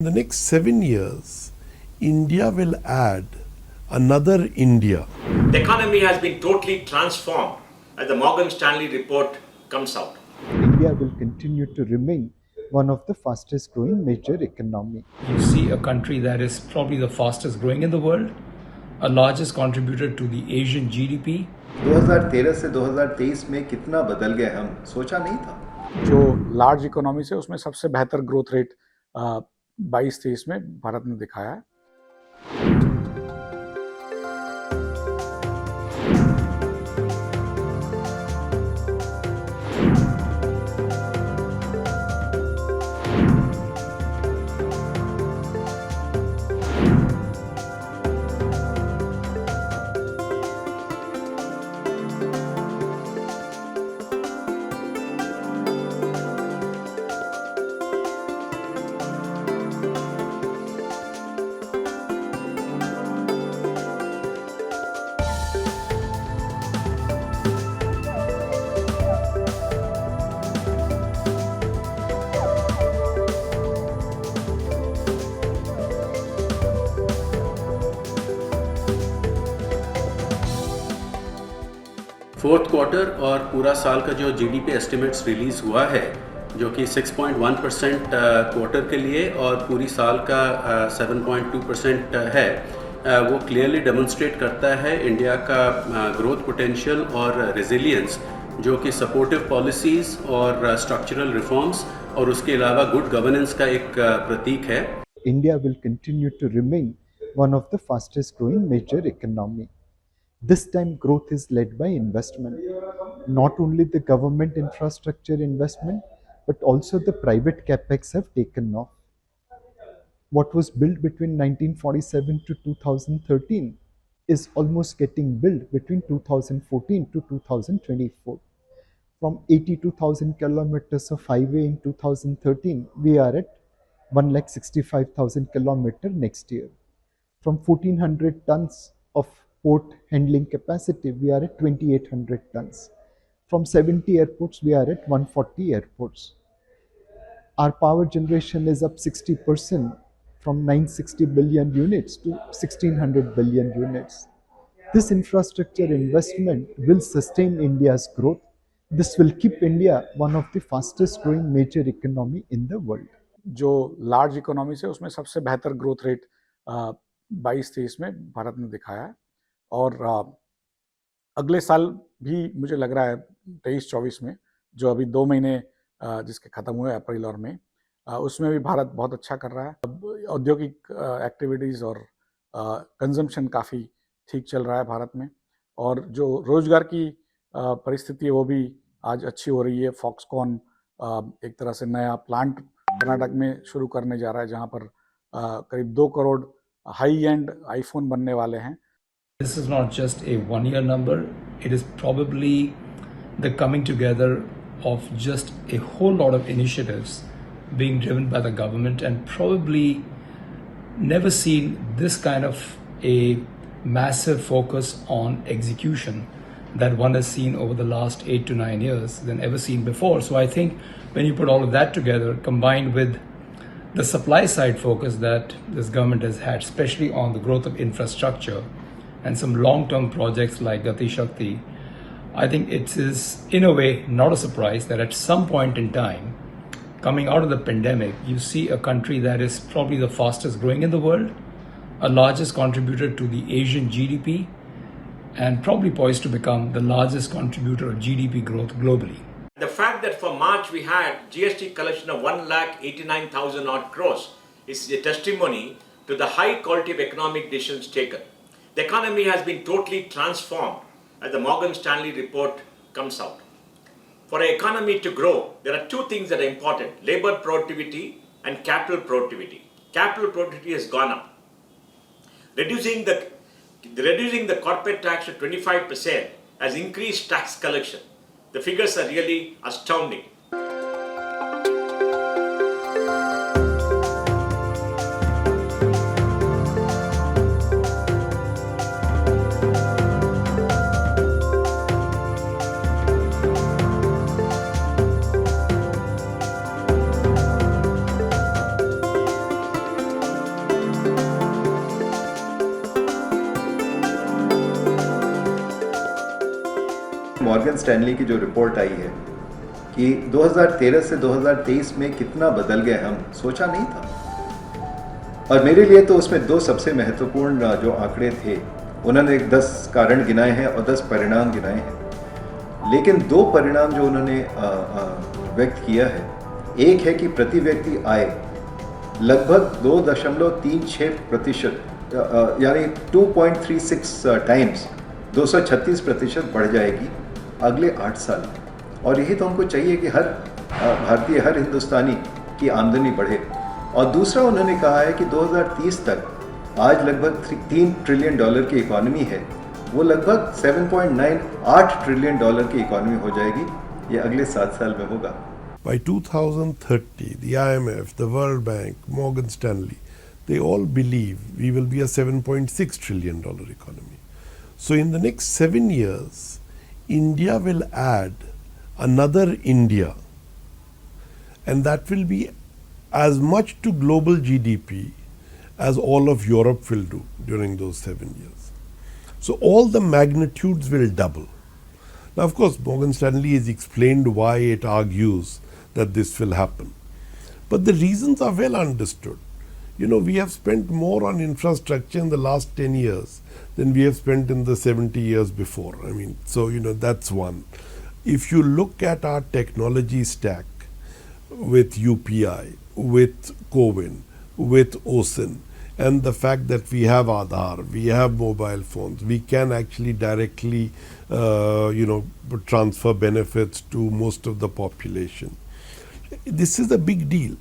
In the next 7 years, India will add another India. The economy has been totally transformed as the Morgan Stanley report comes out. India will continue to remain one of the fastest growing major economy. You see a country that is probably the fastest growing in the world, a largest contributor to the Asian GDP. 2013 से 2023 में कितना बदल गए हम सोचा नहीं था। जो लार्ज इकोनॉमी से उसमें सबसे बेहतर ग्रोथ रेट 22-23 में भारत ने दिखाया है। फोर्थ क्वार्टर और पूरा साल का जो जीडीपी एस्टिमेट्स रिलीज़ हुआ है, जो कि 6.1% क्वार्टर के लिए और पूरी साल का 7.2% है, वो क्लियरली डेमोन्स्ट्रेट करता है इंडिया का ग्रोथ पोटेंशियल और रेजिलियंस, जो कि सपोर्टिव पॉलिसीज़ और स्ट्रक्चरल रिफॉर्म्स और उसके अलावा गुड गवर्नेंस का एक प्रतीक है। India will continue to remain one of the fastest growing major economy. This time growth is led by investment. Not only the government infrastructure investment, but also the private capex have taken off. What was built between 1947 to 2013 is almost getting built between 2014 to 2024. From 82,000 kilometers of highway in 2013, we are at 1,65,000 kilometers next year. From 1,400 tons of port handling capacity, we are at 2,800 tons. From 70 airports, we are at 140 airports. Our power generation is up 60% from 960 billion units to 1,600 billion units. This infrastructure investment will sustain India's growth. This will keep India one of the fastest growing major economy in the world. जो large economy से उसमें सबसे बेहतर growth rate 22-23 में भारत ने दिखाया है और अगले साल भी मुझे लग रहा है 23-24 में, जो अभी 2 महीने जिसके ख़त्म हुए अप्रैल और मई, उसमें भी भारत बहुत अच्छा कर रहा है। औद्योगिक एक्टिविटीज़ और कंजम्पशन काफ़ी ठीक चल रहा है भारत में, और जो रोज़गार की परिस्थिति है वो भी आज अच्छी हो रही है। फॉक्सकॉन एक तरह से नया प्लांट कर्नाटक में शुरू करने जा रहा है, जहाँ पर करीब 2 करोड़ हाई एंड आईफोन बनने वाले हैं। This is not just a one-year number, it is probably the coming together of just a whole lot of initiatives being driven by the government, and probably never seen this kind of a massive focus on execution that one has seen over the last 8 to 9 years than ever seen before. So I think when you put all of that together, combined with the supply side focus that this government has had, especially on the growth of infrastructure and some long-term projects like Gati Shakti, I think it is in a way not a surprise that at some point in time, coming out of the pandemic, you see a country that is probably the fastest growing in the world, a largest contributor to the Asian GDP, and probably poised to become the largest contributor of GDP growth globally. The fact that for March we had GST collection of 1,89,000 odd crores is a testimony to the high quality of economic decisions taken. The economy has been totally transformed as the Morgan Stanley report comes out. For an economy to grow, there are two things that are important: labor productivity and capital productivity. Capital productivity has gone up. Reducing the corporate tax to 25% has increased tax collection. The figures are really astounding. Morgan Stanley की जो report आई है कि 2013 से 2023 में कितना बदल गए हम, सोचा नहीं था। और मेरे लिए तो उसमें दो सबसे महत्वपूर्ण जो आंकड़े थे, उन्होंने 10 कारण गिनाए हैं और 10 परिणाम गिनाए हैं। लेकिन दो परिणाम जो उन्होंने व्यक्त किया है, एक है कि प्रति व्यक्ति आय लगभग 2.36% यानी 2.36 टाइम्स 236% बढ़ जाएगी अगले 8 साल में। और यही तो हमको चाहिए कि हर भारतीय, हर हिंदुस्तानी की आमदनी बढ़े। और दूसरा उन्होंने कहा है कि 2030 तक आज लगभग $3 ट्रिलियन की इकॉनमी है, वो लगभग $7.98 ट्रिलियन की इकॉनमी हो जाएगी। ये अगले 7 साल में होगा। By 2030, the IMF, the World Bank, Morgan Stanley, they all believe we will be a $7.6 trillion economy. So in the next 7 years, India will add another India, and that will be as much to global GDP as all of Europe will do during those 7 years. So all the magnitudes will double. Now, of course, Morgan Stanley has explained why it argues that this will happen. But the reasons are well understood. You know, we have spent more on infrastructure in the last 10 years than we have spent in the 70 years before. I mean, so, you know, that's one. If you look at our technology stack with UPI, with CoWIN, with OSIN, and the fact that we have Aadhaar, we have mobile phones, we can actually directly, transfer benefits to most of the population. This is a big deal.